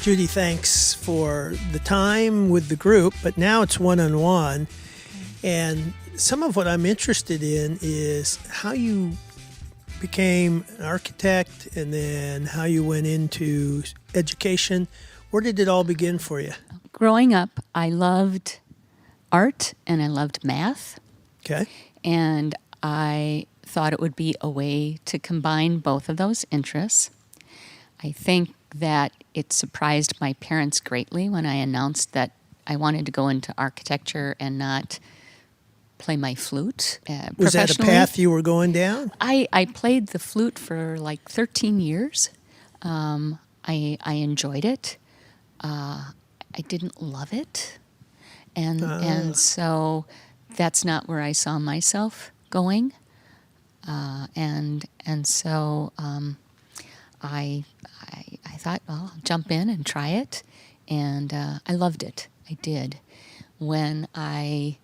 Judy, thanks for the time with the group, but now it's one-on-one. And some of what I'm interested in is how you became an architect and then how you went into education. Where did it all begin for you? Growing up, I loved art and I loved math. Okay. And I thought it would be a way to combine both of those interests. I think that it surprised my parents greatly when I announced that I wanted to go into architecture and not play my flute professionally. Was that a path you were going down? I played the flute for like 13 years. I enjoyed it. I didn't love it. And so that's not where I saw myself going. And so I thought, well, I'll jump in and try it. And I loved it. I did. When I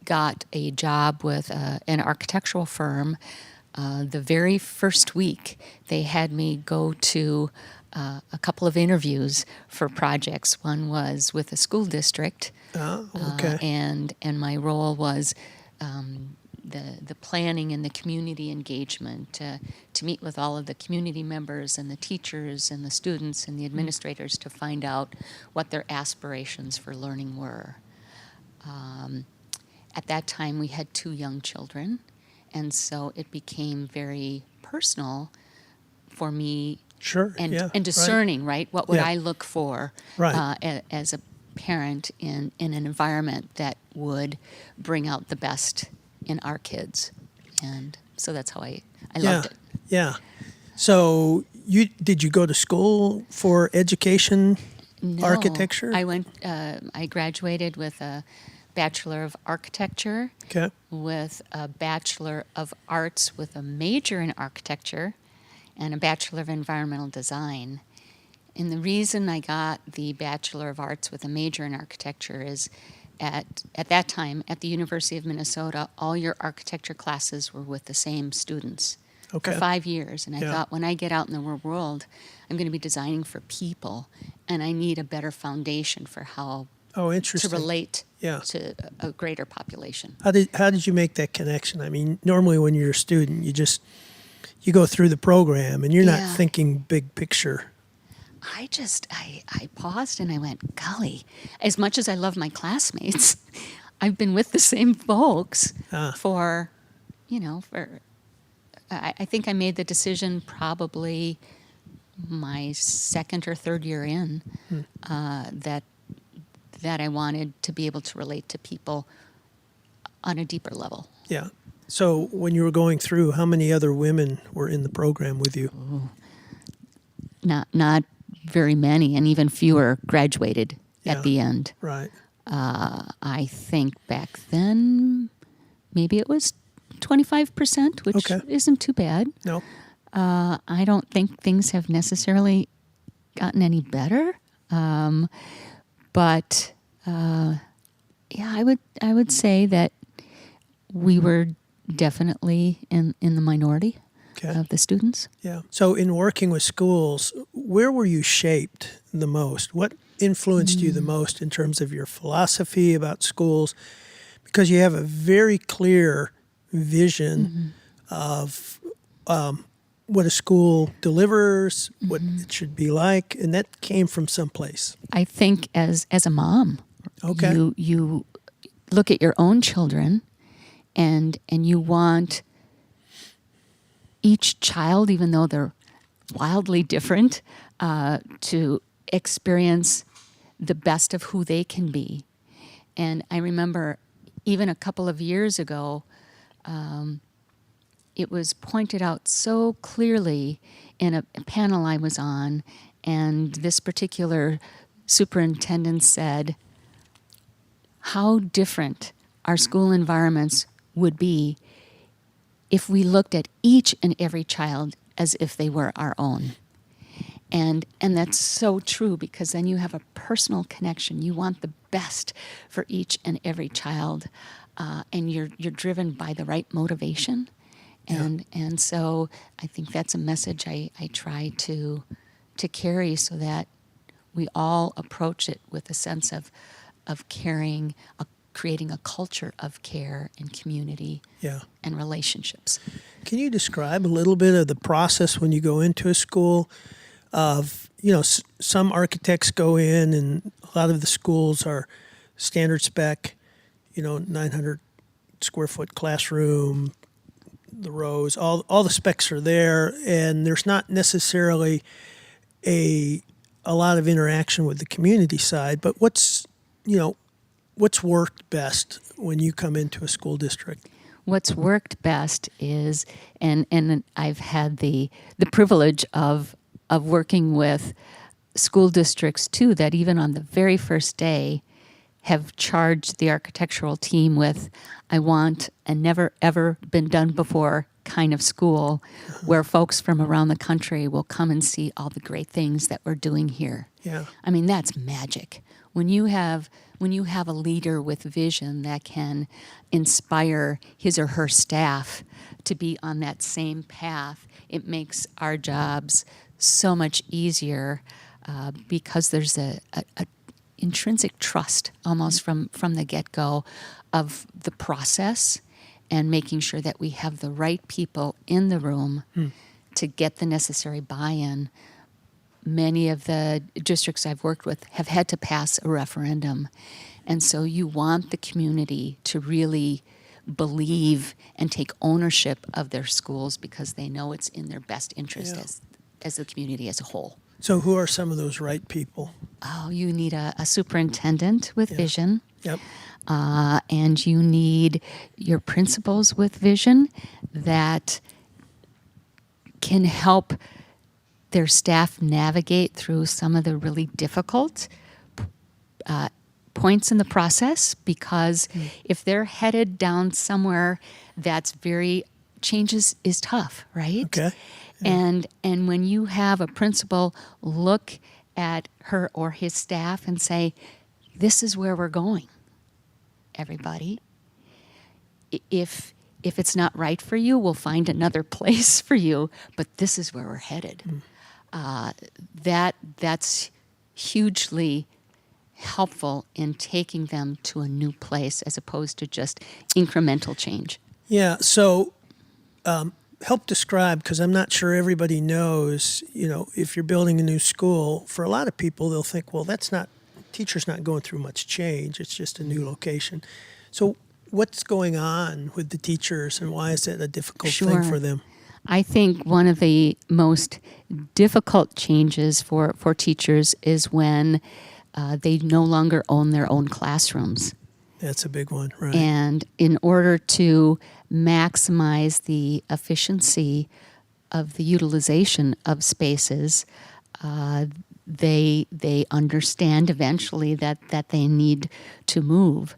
got a job with an architectural firm, the very first week they had me go to a couple of interviews for projects. One was with a school district. Oh, okay. And my role was the planning and the community engagement, to meet with all of the community members and the teachers and the students and the administrators to find out what their aspirations for learning were. At that time, we had 2 young children, and so it became very personal for me. Sure. And discerning, right? What would Yeah. I look for as a parent in an environment that would bring out the best in our kids? And so that's how I loved it. Yeah. So did you go to school for education, No, architecture? I graduated with a Bachelor of Architecture, Okay. with a Bachelor of Arts with a major in architecture, and a Bachelor of Environmental Design. And the reason I got the Bachelor of Arts with a major in architecture is at that time, at the University of Minnesota, all your architecture classes were with the same students Okay. for 5 years. And I thought, when I get out in the real world, I'm going to be designing for people, and I need a better foundation for how Interesting. to relate Yeah. to a greater population. How did you make that connection? I mean, normally when you're a student, you go through the program and you're not thinking big picture. I paused and I went, golly, as much as I love my classmates, I've been with the same folks for, I think I made the decision probably my second or third year in that I wanted to be able to relate to people on a deeper level. Yeah. So when you were going through, how many other women were in the program with you? Not very many, and even fewer graduated at the end. Right. I think back then, maybe it was 25%, which isn't too bad. No. I don't think things have necessarily gotten any better, but I would say that we were definitely in the minority of the students. Yeah. So in working with schools, where were you shaped the most? What influenced you the most in terms of your philosophy about schools? Because you have a very clear vision of what a school delivers, what it should be like, and that came from someplace. I think as a mom, you look at your own children, and you want each child, even though they're wildly different, to experience the best of who they can be. And I remember even a couple of years ago, it was pointed out so clearly in a panel I was on, and this particular superintendent said how different our school environments would be if we looked at each and every child as if they were our own. And that's so true, because then you have a personal connection. You want the best for each and every child, and you're driven by the right motivation. And so I think that's a message I try to to carry so that we all approach it with a sense of caring, creating a culture of care and community Yeah. and relationships. Can you describe a little bit of the process when you go into a school of, some architects go in and a lot of the schools are standard spec, 900 square foot classroom, the rows, all the specs are there, and there's not necessarily a lot of interaction with the community side. But what's worked best when you come into a school district? What's worked best is, and I've had the privilege of working with school districts too, that even on the very first day have charged the architectural team with, I want a never ever been done before kind of school where folks from around the country will come and see all the great things that we're doing here. Yeah. I mean, that's magic. When you have a leader with vision that can inspire his or her staff to be on that same path, it makes our jobs so much easier because there's a intrinsic trust almost from the get-go of the process and making sure that we have the right people in the room to get the necessary buy-in. Many of the districts I've worked with have had to pass a referendum. And so you want the community to really believe and take ownership of their schools because they know it's in their best interest as the community as a whole. So who are some of those right people? Oh, you need a superintendent with vision. Yep. And you need your principals with vision that can help their staff navigate through some of the really difficult points in the process, because if they're headed down somewhere that's changes is tough, right? Okay. Yeah. And when you have a principal look at her or his staff and say, this is where we're going, everybody. If it's not right for you, we'll find another place for you, but this is where we're headed. That's hugely helpful in taking them to a new place as opposed to just incremental change. Yeah. So help describe, because I'm not sure everybody knows, if you're building a new school, for a lot of people, they'll think, well, teacher's not going through much change. It's just a new location. So what's going on with the teachers and why is that a difficult thing for them? I think one of the most difficult changes for teachers is when they no longer own their own classrooms. That's a big one, right? And in order to maximize the efficiency of the utilization of spaces, they understand eventually that they need to move.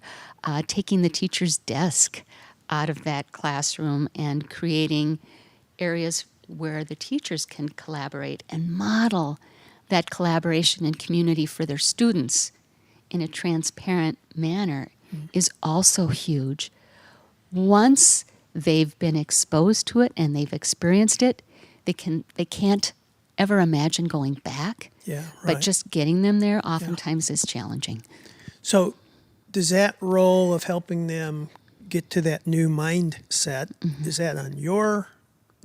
Taking the teacher's desk out of that classroom and creating areas where the teachers can collaborate and model that collaboration and community for their students in a transparent manner is also huge. Once they've been exposed to it and they've experienced it, they can't ever imagine going back. Yeah, right. But just getting them there oftentimes is challenging. So does that role of helping them get to that new mindset, is that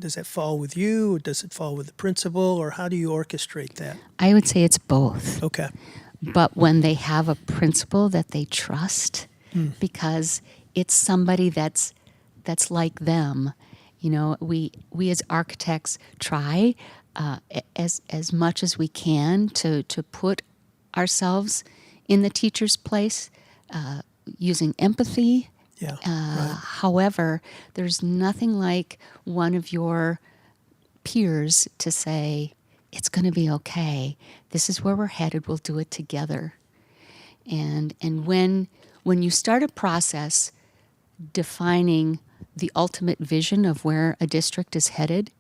does that fall with you, or does it fall with the principal, or how do you orchestrate that? I would say it's both. Okay. But when they have a principal that they trust, because it's somebody that's like them, we as architects try as much as we can to put ourselves in the teacher's place, using empathy. Yeah. Right. However, there's nothing like one of your peers to say, it's going to be okay. This is where we're headed. We'll do it together. And when you start a process defining the ultimate vision of where a district is headed,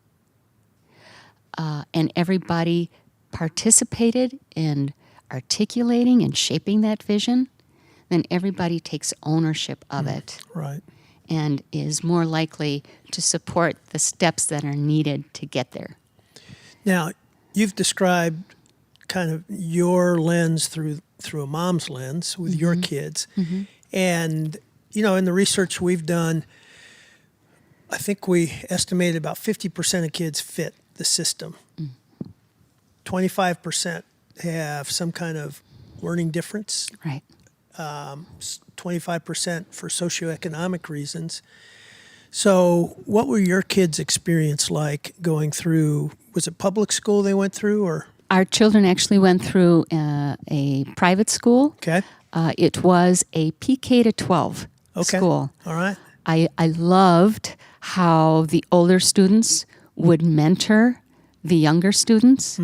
and everybody participated in articulating and shaping that vision, then everybody takes ownership of it. Right. And is more likely to support the steps that are needed to get there. Now, you've described kind of your lens through a mom's lens with your kids. And, in the research we've done, I think we estimated about 50% of kids fit the system. 25% have some kind of learning difference. Right. 25% for socioeconomic reasons. So what were your kids' experience like going through, was it public school they went through, or? Our children actually went through a private school. Okay. It was a PK to 12 Okay. school. All right. I loved how the older students would mentor the younger students.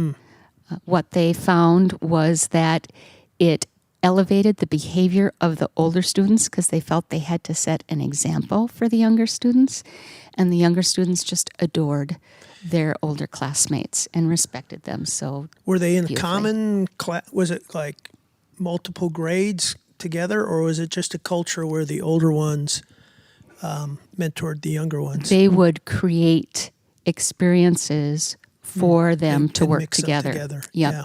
What they found was that it elevated the behavior of the older students because they felt they had to set an example for the younger students. And the younger students just adored their older classmates and respected them. So Were they in a beautifully. common class? Was it like multiple grades together, or was it just a culture where the older ones mentored the younger ones? They would create experiences for them to And work mix them together. together. Yep. Yeah,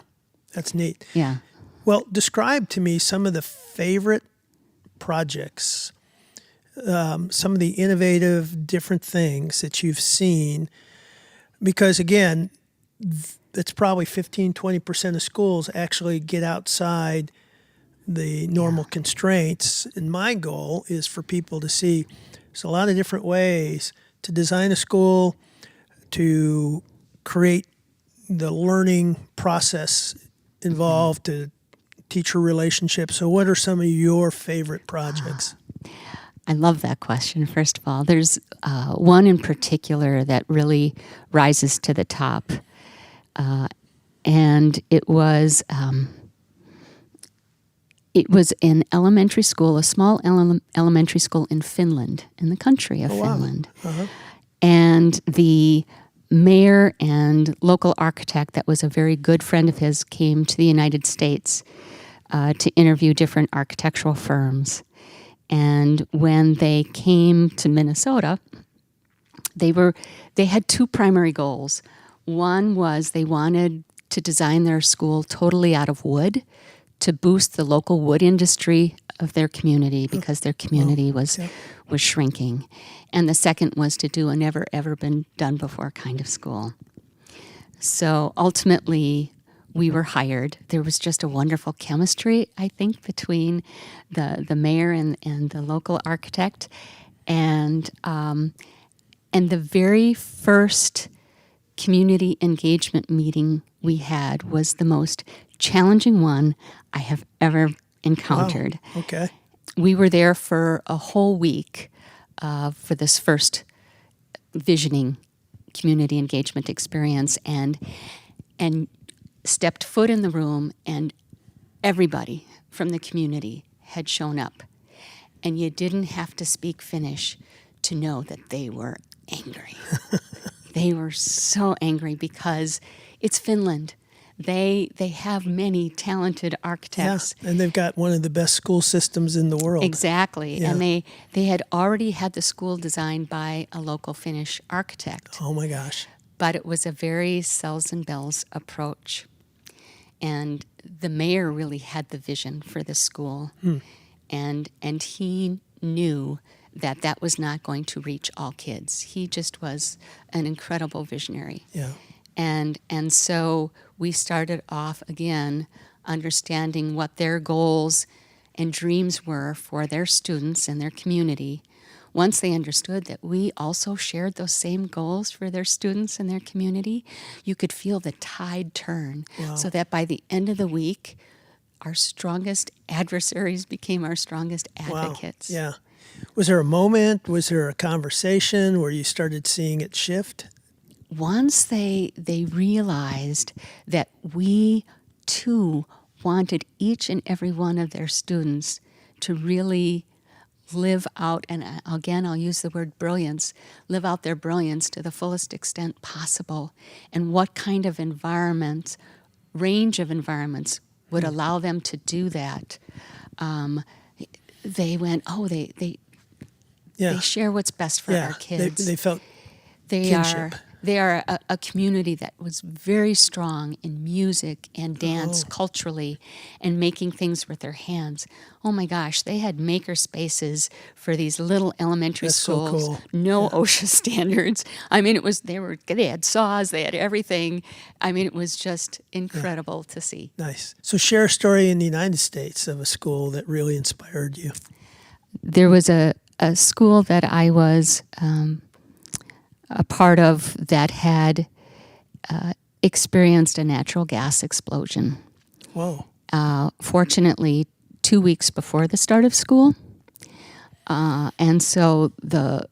that's neat. Yeah. Well, describe to me some of the favorite projects, some of the innovative different things that you've seen, because again, it's probably 15-20% of schools actually get outside the normal constraints. And my goal is for people to see there's a lot of different ways to design a school, to create the learning process involved, to teacher relationships. So what are some of your favorite projects? I love that question, first of all. There's one in particular that really rises to the top. And it was an elementary school, a small elementary school in Finland, in the country of Finland. And the mayor and local architect that was a very good friend of his came to the United States to interview different architectural firms. And when they came to Minnesota, they had two primary goals. One was they wanted to design their school totally out of wood to boost the local wood industry of their community because their community was shrinking. And the second was to do a never ever been done before kind of school. So ultimately, we were hired. There was just a wonderful chemistry, I think, between the mayor and the local architect. And the very first community engagement meeting we had was the most challenging one I have ever encountered. Wow. Okay. We were there for a whole week for this first visioning community engagement experience, and stepped foot in the room, and everybody from the community had shown up. And you didn't have to speak Finnish to know that they were angry. They were so angry because it's Finland. They have many talented architects. Yeah, and they've got one of the best school systems in the world. Exactly. Yeah. And they had already had the school designed by a local Finnish architect. Oh my gosh. But it was a very cells and bells approach. And the mayor really had the vision for the school. And he knew that was not going to reach all kids. He just was an incredible visionary. Yeah. And so we started off again understanding what their goals and dreams were for their students and their community. Once they understood that we also shared those same goals for their students and their community, you could feel the tide turn. Wow. So that by the end of the week, our strongest adversaries became our strongest advocates. Wow. Yeah. Was there a moment, was there a conversation where you started seeing it shift? Once they realized that we too wanted each and every one of their students to really live out, and again I'll use the word brilliance, live out their brilliance to the fullest extent possible, and what kind of environment, range of environments would allow them to do that. They went, they share what's best for our kids. They felt They kinship. They are a community that was very strong in music and dance culturally and making things with their hands. Oh my gosh, they had maker spaces for these little elementary That's so schools. cool. No OSHA standards. I mean, they had saws, they had everything. I mean, it was just incredible to see. Nice. So share a story in the United States of a school that really inspired you. There was a school that I was a part of that had experienced a natural gas explosion. Whoa. Fortunately, 2 weeks before the start of school. And so the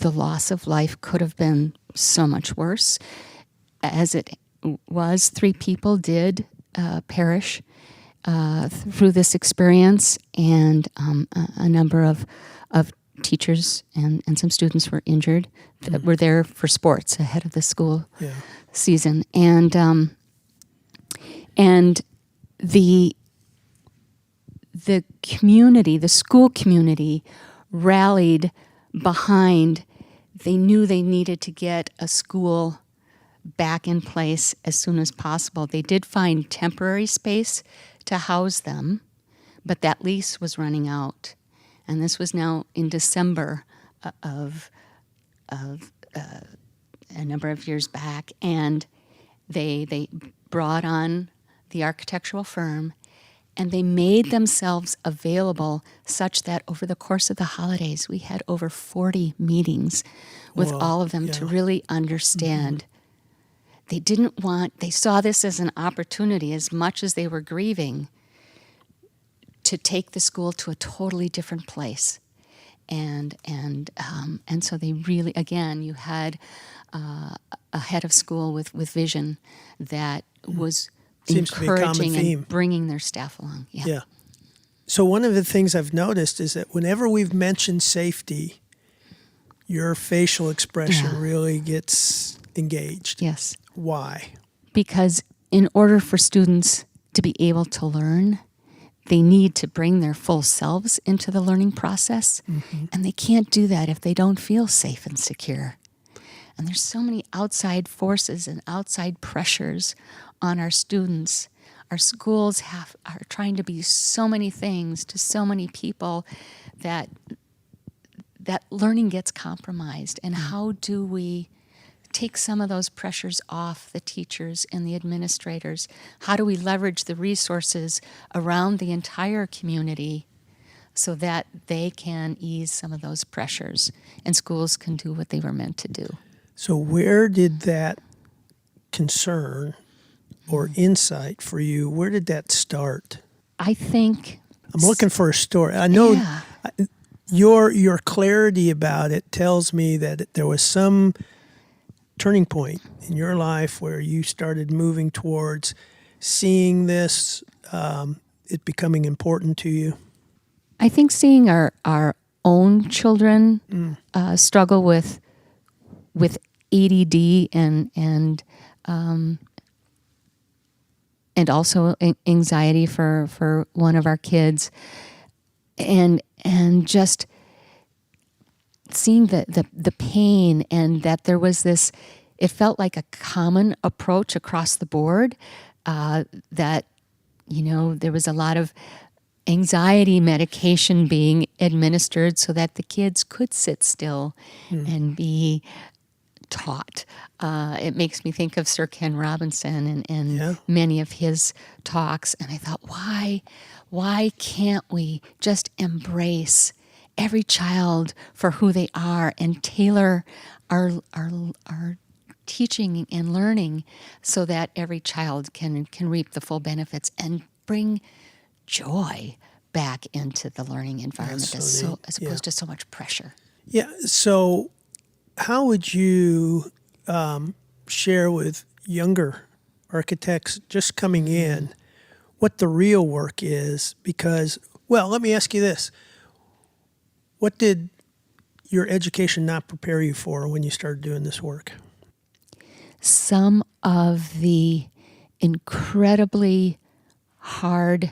loss of life could have been so much worse. As it was, 3 people did perish through this experience, and a number of teachers and some students were injured that were there for sports ahead of the school season. And the community, the school community, rallied behind. They knew they needed to get a school back in place as soon as possible. They did find temporary space to house them, but that lease was running out. And this was now in December of a number of years back. And they brought on the architectural firm, and they made themselves available such that over the course of the holidays, we had over 40 meetings with all of them to really understand. They they saw this as an opportunity as much as they were grieving to take the school to a totally different place. And so they really, again, you had a head of school with vision that was Seems to be a common encouraging theme. and bringing their staff along. Yeah. So one of the things I've noticed is that whenever we've mentioned safety, your facial expression really gets engaged. Yes. Why? Because in order for students to be able to learn, they need to bring their full selves into the learning process, and they can't do that if they don't feel safe and secure. And there's so many outside forces and outside pressures on our students. Our schools are trying to be so many things to so many people that learning gets compromised. And how do we take some of those pressures off the teachers and the administrators? How do we leverage the resources around the entire community so that they can ease some of those pressures and schools can do what they were meant to do? So where did that concern or insight for you, where did that start? I think I'm looking for a story. I know your clarity about it tells me that there was some turning point in your life where you started moving towards seeing this, it becoming important to you. I think seeing our own children struggle with ADD and also anxiety for one of our kids, and just seeing the pain, and that there was this, it felt like a common approach across the board, that, there was a lot of anxiety medication being administered so that the kids could sit still and be taught. It makes me think of Sir Ken Robinson and many of his talks. And I thought, why can't we just embrace every child for who they are and tailor our teaching and learning so that every child can reap the full benefits and bring joy back into the learning environment as opposed to so much pressure. Yeah. So how would you share with younger architects just coming in what the real work is? Because, well, let me ask you this. What did your education not prepare you for when you started doing this work? Some of the incredibly hard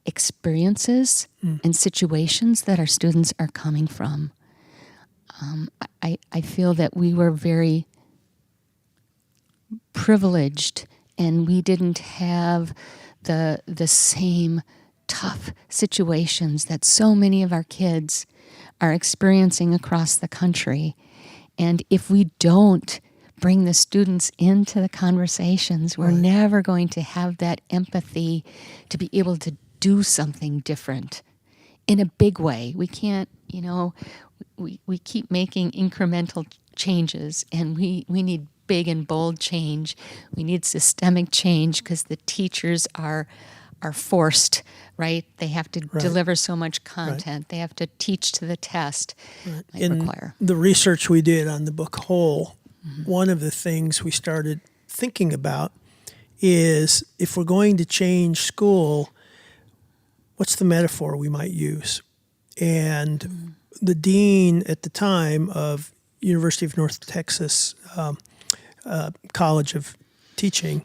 experiences and situations that our students are coming from. I feel that we were very privileged, and we didn't have the same tough situations that so many of our kids are experiencing across the country. And if we don't bring the students into the conversations, we're never going to have that empathy to be able to do something different in a big way. We can't, we keep making incremental changes, and we need big and bold change. We need systemic change because the teachers are forced, right? They have to deliver so much content. They have to teach to the test. In the research we did on the book Whole, one of the things we started thinking about is if we're going to change school, what's the metaphor we might use? And the dean at the time of University of North Texas College of Teaching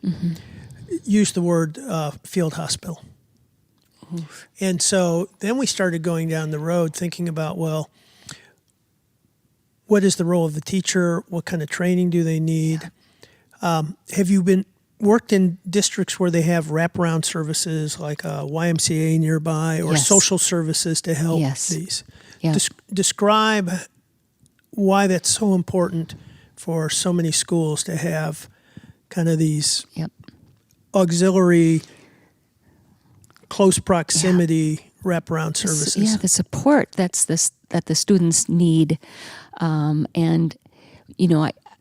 used the word field hospital. Oof. And so then we started going down the road thinking about, well, what is the role of the teacher? What kind of training do they need? Have you worked in districts where they have wraparound services like a YMCA nearby or social services to help these? Yeah. Describe why that's so important for so many schools to have kind of these auxiliary, close proximity wraparound services. The support that the students need. And,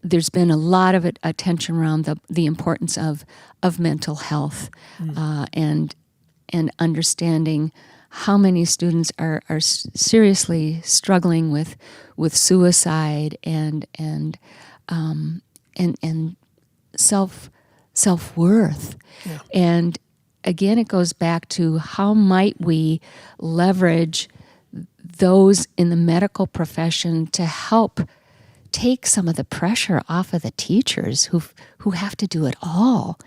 there's been a lot of attention around the importance of mental health and understanding how many students are seriously struggling with suicide and self-worth. Yeah. And again, it goes back to how might we leverage those in the medical profession to help take some of the pressure off of the teachers who have to do it all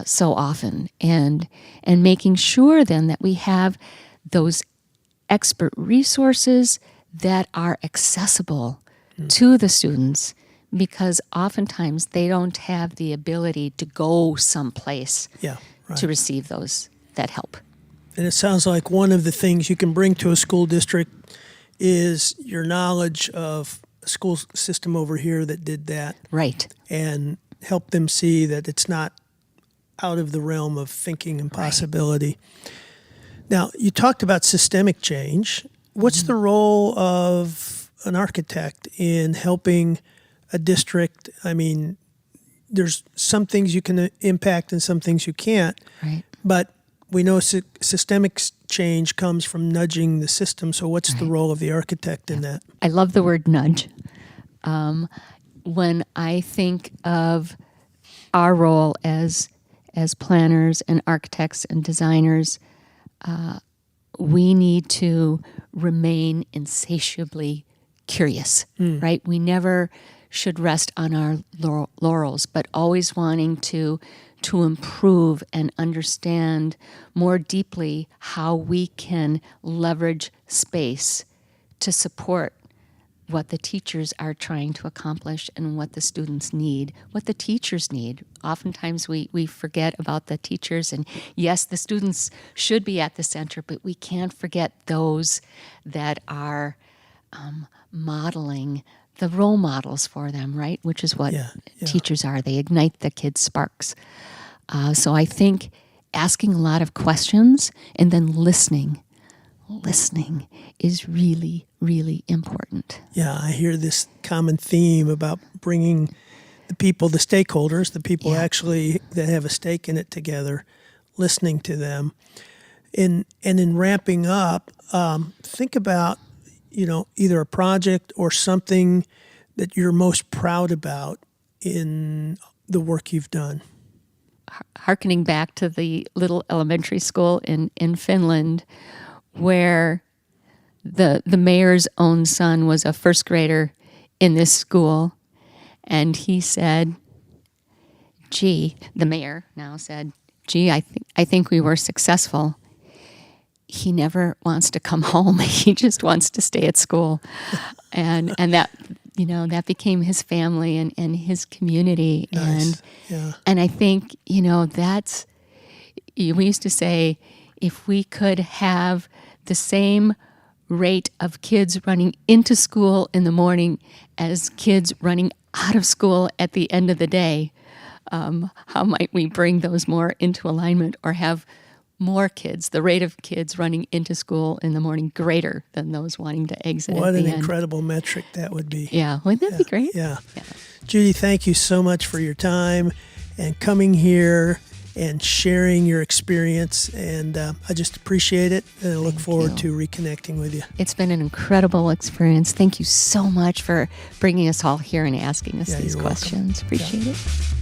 so often, and making sure then that we have those expert resources that are accessible to the students, because oftentimes they don't have the ability to go someplace to receive that help. And it sounds like one of the things you can bring to a school district is your knowledge of a school system over here that did that. Right. And help them see that it's not out of the realm of thinking and possibility. Right. Now, you talked about systemic change. What's the role of an architect in helping a district? I mean, there's some things you can impact and some things you can't. Right. But we know systemic change comes from nudging the system. So what's the role of the architect in that? I love the word nudge. When I think of our role as planners and architects and designers, we need to remain insatiably curious, right? We never should rest on our laurels, but always wanting to improve and understand more deeply how we can leverage space to support what the teachers are trying to accomplish and what the students need, what the teachers need. Oftentimes we forget about the teachers, and yes, the students should be at the center, but we can't forget those that are modeling the role models for them, right? Which is what teachers are. They ignite the kids' sparks. So I think asking a lot of questions and then listening is really, really important. Yeah, I hear this common theme about bringing the people, the stakeholders, the people actually that have a stake in it together, listening to them. And in wrapping up, think about, either a project or something that you're most proud about in the work you've done. Harkening back to the little elementary school in Finland, where the mayor's own son was a first grader in this school, and he said, the mayor now said, I think we were successful. he never wants to come home. He just wants to stay at school. And that, that became his family and his community. Nice. Yeah. And I think, we used to say, if we could have the same rate of kids running into school in the morning as kids running out of school at the end of the day, how might we bring those more into alignment, or have more kids, the rate of kids running into school in the morning greater than those wanting to exit What at the an end. incredible metric that would be. Yeah, wouldn't that be great? Yeah. Judy, thank you so much for your time and coming here and sharing your experience. And I just appreciate it, and I look forward to reconnecting with you. It's been an incredible experience. Thank you so much for bringing us all here and asking us these you're questions. welcome. Appreciate it.